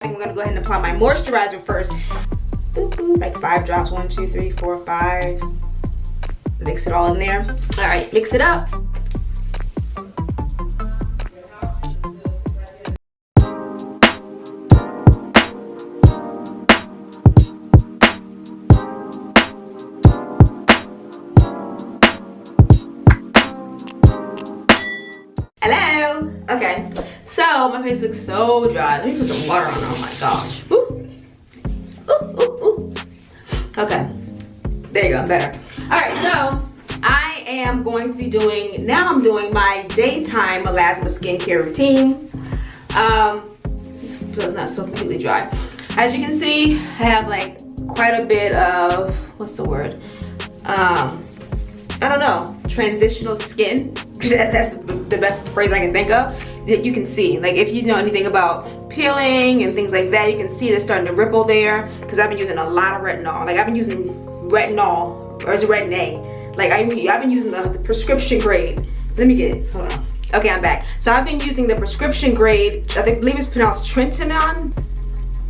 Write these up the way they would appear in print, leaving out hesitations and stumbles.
I'm gonna go ahead and apply my moisturizer first. Like 5 drops, 1, 2, 3, 4, 5. Mix it all in there. All right, mix it up. Hello. Okay, so my face looks so dry. Let me put some water on. Oh my gosh. Ooh. Ooh, ooh, ooh. Okay, there you go, better. All right, so I am going to be doing, now I'm doing my daytime melasma skincare routine. So it's not so completely dry. As you can see, I have like quite a bit of, what's the word? I don't know, transitional skin. That's the best phrase I can think of that you can see. Like if you know anything about peeling and things like that, you can see it's starting to ripple there because I've been using a lot of retinol. Like I've been using retinol, or is it Retin A? Like I've been using the prescription grade. Let me get it, hold on. Okay, I'm back. So I've been using the prescription grade, I believe it's pronounced Tretinoin.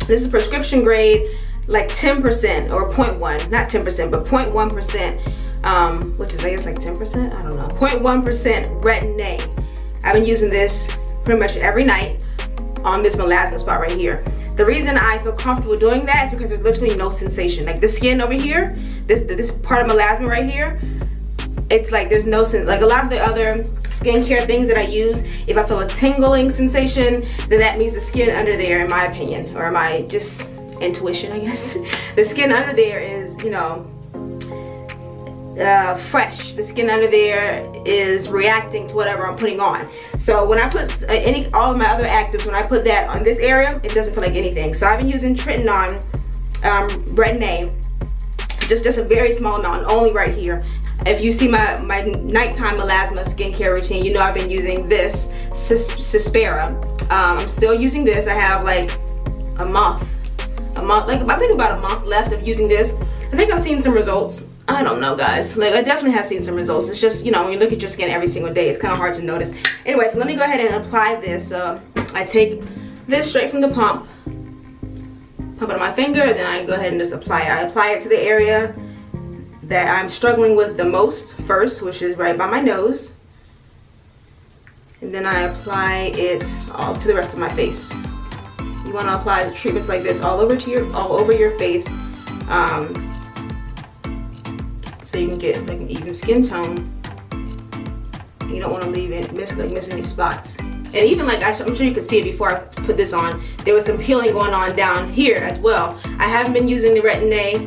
This is prescription grade, like 10% or 0.1, not 10%, but 0.1%, which is I guess like 10%, I don't know, 0.1% Retin A. I've been using this pretty much every night on this melasma spot right here. The reason I feel comfortable doing that is because there's literally no sensation. Like the skin over here, this part of melasma right here, it's like there's no sense. Like a lot of the other skincare things that I use, if I feel a tingling sensation, then that means the skin under there, in my opinion, or my just intuition, I guess. The skin under there is, you know, fresh. The skin under there is reacting to whatever I'm putting on. So when I put all of my other actives, when I put that on this area, it doesn't feel like anything. So I've been using Tretinoin, Retin A, just a very small amount, only right here. If you see my nighttime melasma skincare routine, you know I've been using this Cispera. I'm still using this. I have like a month, like I think about a month left of using this. I think I've seen some results. I don't know, guys. Like I definitely have seen some results. It's just, you know, when you look at your skin every single day, it's kind of hard to notice. Anyway, so let me go ahead and apply this. I take this straight from the pump it on my finger, and then I go ahead and just apply it. I apply it to the area that I'm struggling with the most first, which is right by my nose. And then I apply it all to the rest of my face. You want to apply the treatments like this all over your face, so you can get like an even skin tone. You don't want to leave it miss any spots. And even like I'm sure you could see it before I put this on, there was some peeling going on down here as well. I haven't been using the Retin A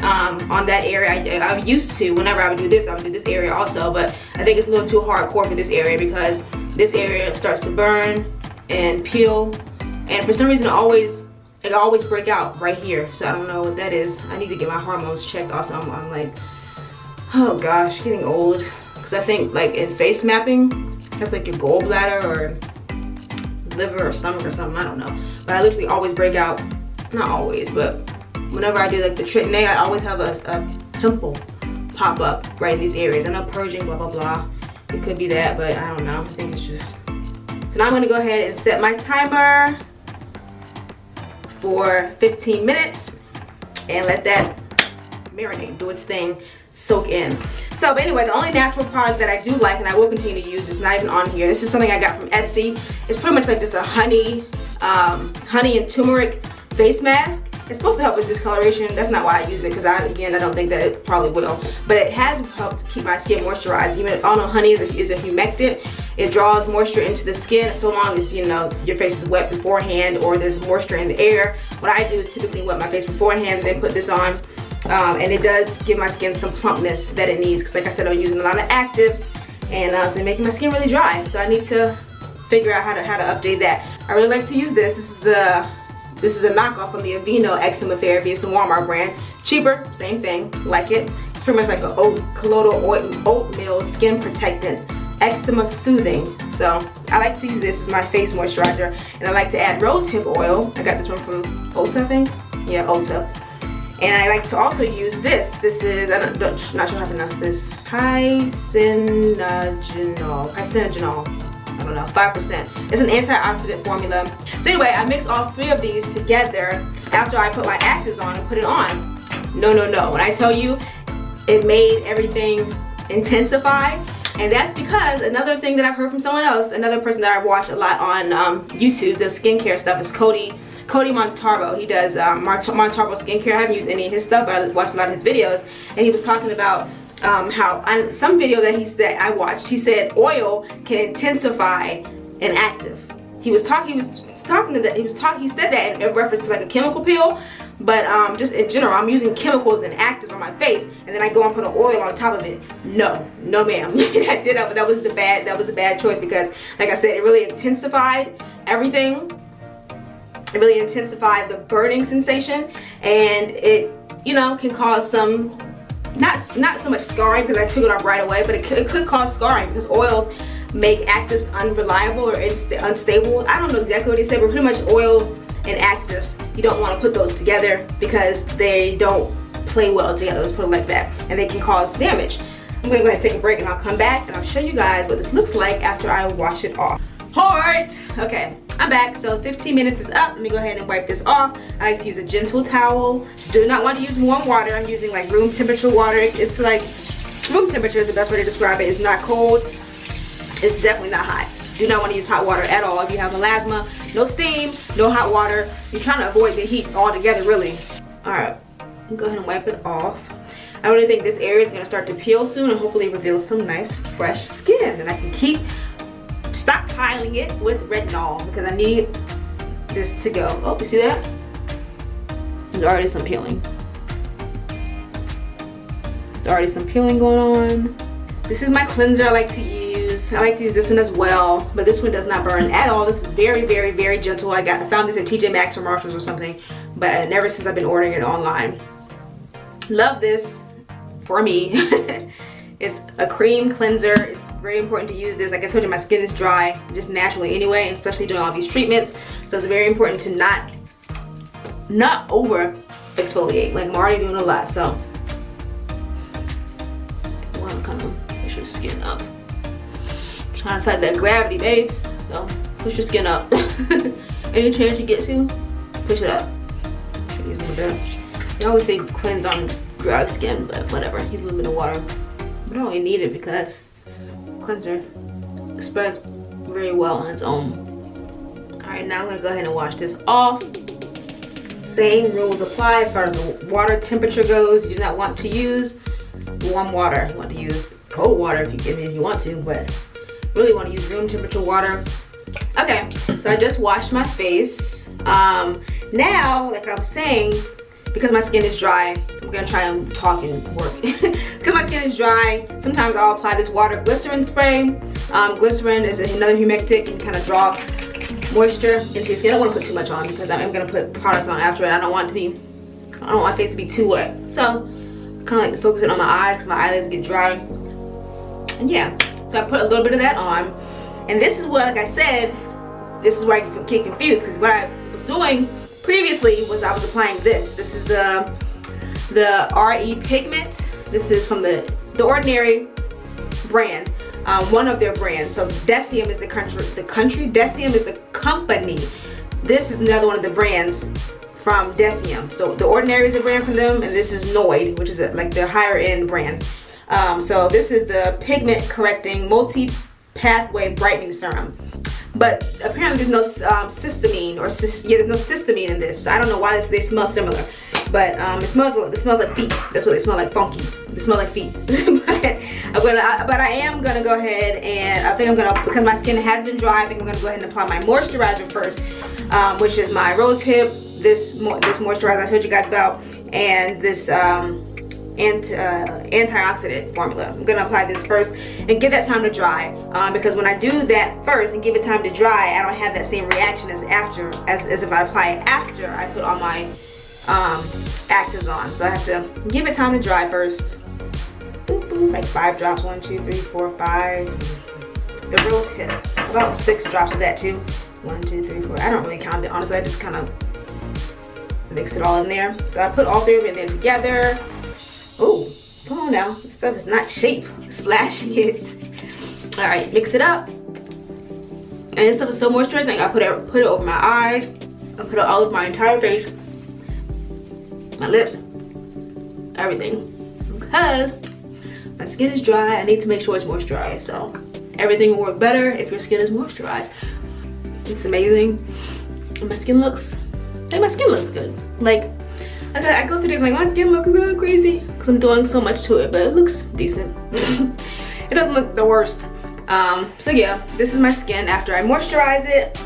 on that area. I used to, whenever I would do this, I would do this area also, but I think it's a little too hardcore for this area because this area starts to burn and peel, and for some reason I always break out right here. So I don't know what that is. I need to get my hormones checked also. I'm like, oh gosh, getting old. Because I think like in face mapping, that's like your gallbladder or liver or stomach or something, I don't know. But I literally always break out, not always, but whenever I do like the Tretinoin A, I always have a pimple pop up right in these areas. I know purging, blah, blah, blah. It could be that, but I don't know. I think it's just... So now I'm gonna go ahead and set my timer for 15 minutes and let that marinate, do its thing, soak in. So, but anyway, the only natural product that I do like and I will continue to use is not even on here. This is something I got from Etsy. It's pretty much like just a honey and turmeric face mask. It's supposed to help with discoloration. That's not why I use it, because again, I don't think that it probably will. But it has helped keep my skin moisturized. Even all know honey is a humectant. It draws moisture into the skin so long as, you know, your face is wet beforehand or there's moisture in the air. What I do is typically wet my face beforehand, then put this on. And it does give my skin some plumpness that it needs, because like I said, I'm using a lot of actives and it's been making my skin really dry. So I need to figure out how to update that. I really like to use this. This is a knockoff from the Aveeno Eczema Therapy. It's the Walmart brand. Cheaper, same thing, like it. It's pretty much like a colloidal oatmeal skin protectant, eczema soothing. So I like to use this as my face moisturizer, and I like to add rosehip oil. I got this one from Ulta, I think. Yeah, Ulta. And I like to also use this. This is, I'm not sure how to pronounce this, Pycnogenol. I don't know, 5%. It's an antioxidant formula. So anyway, I mix all 3 of these together after I put my actives on and put it on. No, no, no. When I tell you, it made everything intensify. And that's because another thing that I've heard from someone else, another person that I watch a lot on YouTube, the skincare stuff, is Cody Montalvo. He does Montalvo skincare. I haven't used any of his stuff, but I watched a lot of his videos, and he was talking about how on some video that I watched, he said oil can intensify an active. He said that in reference to like a chemical peel, but just in general, I'm using chemicals and actives on my face, and then I go and put an oil on top of it. No, no, ma'am. That was the bad choice, because, like I said, it really intensified everything. It really intensified the burning sensation, and it, you know, can cause some, not so much scarring because I took it off right away, but it could cause scarring because oils make actives unreliable or unstable. I don't know exactly what he said, but pretty much oils and actives, you don't want to put those together because they don't play well together, let's put it like that, and they can cause damage. I'm going to go ahead and take a break, and I'll come back and I'll show you guys what this looks like after I wash it off. Alright, okay, I'm back. So 15 minutes is up. Let me go ahead and wipe this off. I like to use a gentle towel. Do not want to use warm water. I'm using like room temperature water. It's like, room temperature is the best way to describe it. It's not cold. It's definitely not hot. Do not want to use hot water at all. If you have melasma, no steam, no hot water. You're trying to avoid the heat altogether, really. Alright, go ahead and wipe it off. I really think this area is going to start to peel soon and hopefully reveal some nice fresh skin. And I can keep stockpiling it with retinol because I need this to go. Oh, you see that? There's already some peeling. There's already some peeling going on. This is my cleanser I like to use. I like to use this one as well, but this one does not burn at all. This is very, very, very gentle. I found this at TJ Maxx or Marshalls or something, but ever since I've been ordering it online. Love this for me. It's a cream cleanser. It's very important to use this. Like I told you, my skin is dry just naturally anyway, especially doing all these treatments. So it's very important to not over exfoliate. Like I'm already doing a lot, so I want to kind of push your skin up. Trying to fight that gravity, babes. So push your skin up. Any chance you get to, push it up. Using the, they always say cleanse on dry skin, but whatever. Use a little bit of water. I don't really need it because cleanser spreads very well on its own. Alright, now I'm going to go ahead and wash this off. Same rules apply as far as the water temperature goes. You do not want to use warm water. You want to use cold water if you want to, but really want to use room temperature water. Okay, so I just washed my face. Now, like I was saying, because my skin is dry, I'm gonna try and talk and work. Because my skin is dry, sometimes I'll apply this water glycerin spray. Glycerin is another humectant. You can kind of draw moisture into your skin. I don't want to put too much on because I'm gonna put products on after it. I don't want my face to be too wet. So I kind of like to focus it on my eyes because my eyelids get dry. And yeah, so I put a little bit of that on. And this is what, like I said, this is where I get confused, because what I was doing previously was I was applying this. This is the RE Pigment. This is from the Ordinary brand, one of their brands. So Deciem is the country. Deciem is the company. This is another one of the brands from Deciem. So the Ordinary is a brand from them, and this is Noid, which is like their higher end brand. So this is the Pigment Correcting Multi-Pathway Brightening Serum. But apparently there's no cysteamine, or there's no cysteamine in this. So I don't know why they smell similar. But it smells like feet. That's what they smell like, funky. They smell like feet. but I am gonna go ahead and I think I'm gonna, because my skin has been dry, I think I'm gonna go ahead and apply my moisturizer first, which is my Rose Hip, this moisturizer I told you guys about, and this antioxidant formula. I'm gonna apply this first and give that time to dry, because when I do that first and give it time to dry, I don't have that same reaction as if I apply it after I put all my actives on. So I have to give it time to dry first. Boop, boop, like 5 drops, 1, 2, 3, 4, 5. The Rose Hip, about 6 drops of that too. 1, 2, 3, 4. I don't really count it, honestly. I just kind of mix it all in there. So I put all 3 of it in there together. Oh, come on now. This stuff is not cheap. Splashing it. All right, mix it up. And this stuff is so moisturizing. I put it over my eyes. I put it all over my entire face, my lips, everything. Because my skin is dry, I need to make sure it's moisturized. So everything will work better if your skin is moisturized. It's amazing. And my skin looks good. Like I go through this like my skin looks so crazy because I'm doing so much to it, but it looks decent. It doesn't look the worst. So yeah, this is my skin after I moisturize it.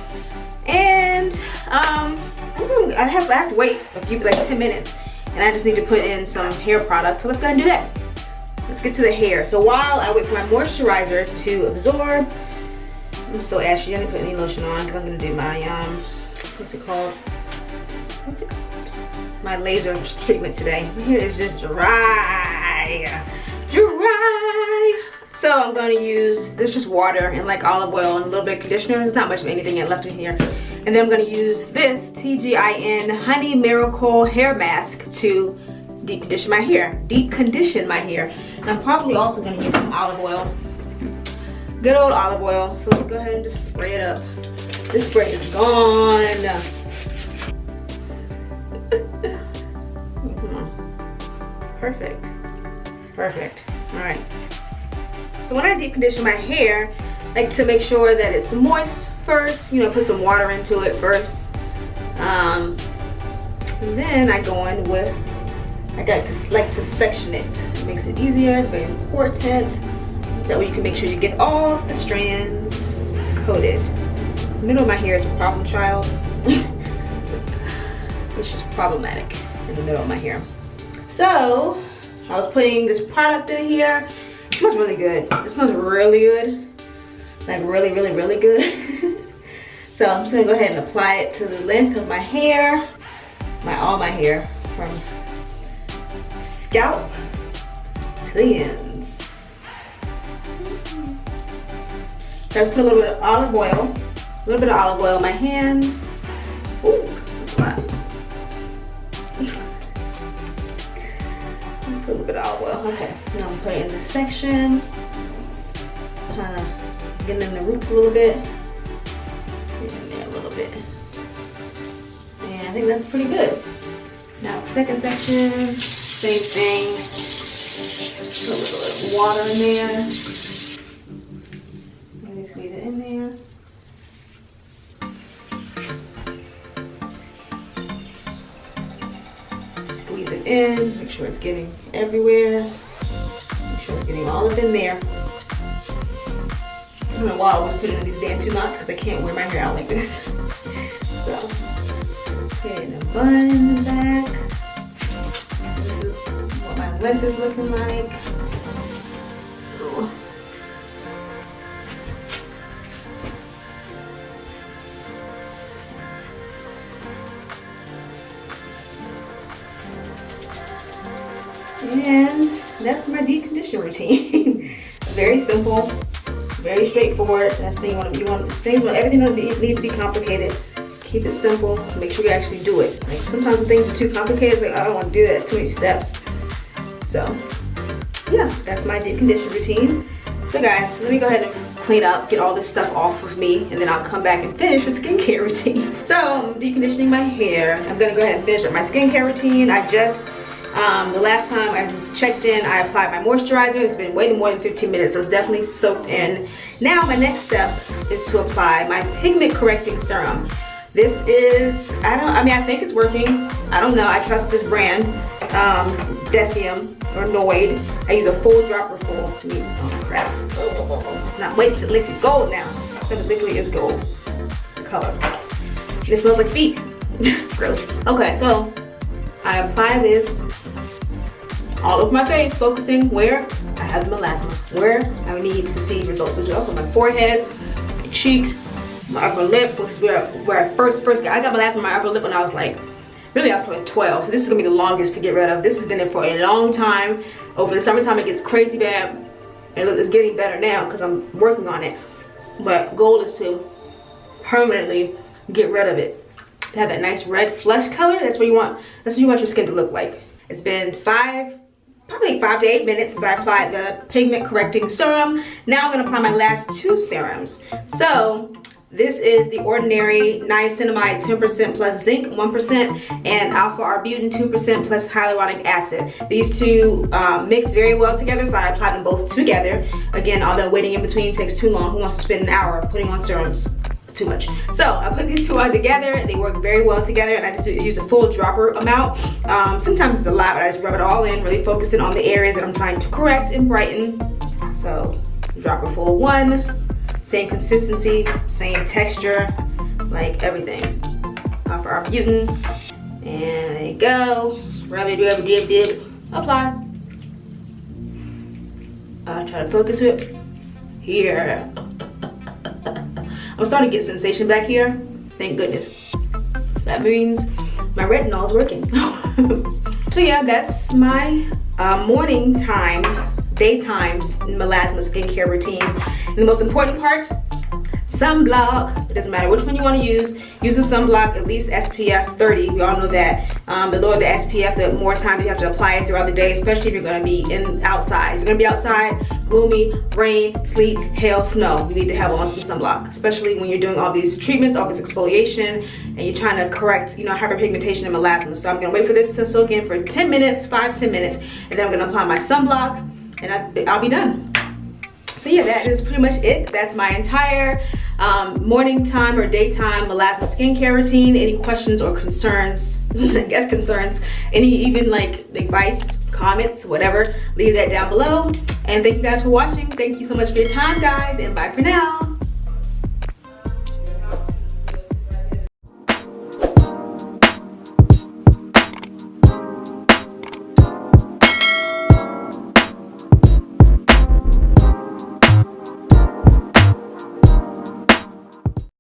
And I have to wait like 10 minutes, and I just need to put in some hair product. So let's go ahead and do that. Let's get to the hair. So while I wait for my moisturizer to absorb, I'm so ashy. I didn't put any lotion on because I'm gonna do my what's it called? My laser treatment today. My hair is just dry. So I'm going to use, there's just water and like olive oil and a little bit of conditioner. There's not much of anything yet left in here. And then I'm going to use this TGIN Honey Miracle Hair Mask to deep condition my hair. And I'm probably also going to use some olive oil. Good old olive oil. So let's go ahead and just spray it up. This spray is gone. Come on. Perfect. All right. So when I deep condition my hair, I like to make sure that it's moist first. You know, put some water into it first. And then I go in with, I like to section it. It makes it easier. It's very important. That way you can make sure you get all the strands coated. The middle of my hair is a problem child. It's just problematic in the middle of my hair. So I was putting this product in here. It smells really good. It smells really good. Like really good. So I'm just gonna go ahead and apply it to the length of my hair. All my hair from scalp to the ends. So I just put a little bit of olive oil in my hands. Ooh, that's a lot. Put a little bit of olive oil. Okay, now I'm gonna put it in this section. Kind of getting in the roots a little bit. Get in there a little bit. And I think that's pretty good. Now the second section, same thing. Put a little bit of water in there. Maybe squeeze it in there. Squeeze it in, make sure it's getting everywhere. Make sure it's getting all up in there. I don't know why I was putting in these bantu knots because I can't wear my hair out like this. So, okay, the bun in the back. This is what my length is looking like. Ooh. And that's my deep condition routine. Very simple, very straightforward. That's the thing everything doesn't need to be complicated. Keep it simple. Make sure you actually do it. Like sometimes when things are too complicated, it's like I don't want to do that. Too many steps. So yeah, that's my deep condition routine. So guys, let me go ahead and clean up, get all this stuff off of me, and then I'll come back and finish the skincare routine. So I'm deep conditioning my hair. I'm gonna go ahead and finish up my skincare routine. I just the last time I was checked in, I applied my moisturizer. It's been way more than 15 minutes, so it's definitely soaked in. Now my next step is to apply my pigment correcting serum. This is, I think it's working. I don't know, I trust this brand, Decium or Noid. I use a full dropper full. Oh crap. Not wasted liquid gold now. Because the liquid is gold color. And it smells like feet. Gross. Okay, so I apply this all over my face, focusing where I have melasma, where I need to see results, which is also my forehead, my cheeks, my upper lip, which is where I first got. I got melasma on my upper lip when I was like, really I was probably 12, so this is gonna be the longest to get rid of. This has been there for a long time. Over the summertime it gets crazy bad, and it's getting better now because I'm working on it. But goal is to permanently get rid of it. To have that nice red flesh color, that's what you want your skin to look like. It's been probably 5 to 8 minutes since I applied the pigment correcting serum. Now I'm gonna apply my last two serums. So This is the Ordinary Niacinamide 10% plus zinc 1% and alpha arbutin 2% plus hyaluronic acid. These two mix very well together, so I apply them both together. Again, although waiting in between takes too long. Who wants to spend an hour putting on serums? It's too much. So I put these two on together. They work very well together, and I just use a full dropper amount. Sometimes it's a lot, but I just rub it all in, really focusing on the areas that I'm trying to correct and brighten. So dropper full of 1. Same consistency, same texture, like everything. Alpha arbutin, and there you go. Rub it, apply. I'll try to focus it here. I'm starting to get sensation back here. Thank goodness. That means my retinol is working. So yeah, that's my morning time, daytime melasma skincare routine. And the most important part, sunblock. It doesn't matter which one you want to use a sunblock, at least SPF 30. We all know that the lower the SPF, the more time you have to apply it throughout the day, especially if you're going to be outside. If you're going to be outside, gloomy, rain, sleet, hail, snow, you need to have on some sunblock, especially when you're doing all these treatments, all this exfoliation, and you're trying to correct, hyperpigmentation and melasma. So I'm going to wait for this to soak in for 10 minutes, 5-10 minutes, and then I'm going to apply my sunblock, and I'll be done. So yeah, that is pretty much it. That's my entire morning time or daytime melasma skincare routine. Any questions or concerns, I guess concerns, any even like advice, comments, whatever, leave that down below. And thank you guys for watching. Thank you so much for your time, guys, and bye for now.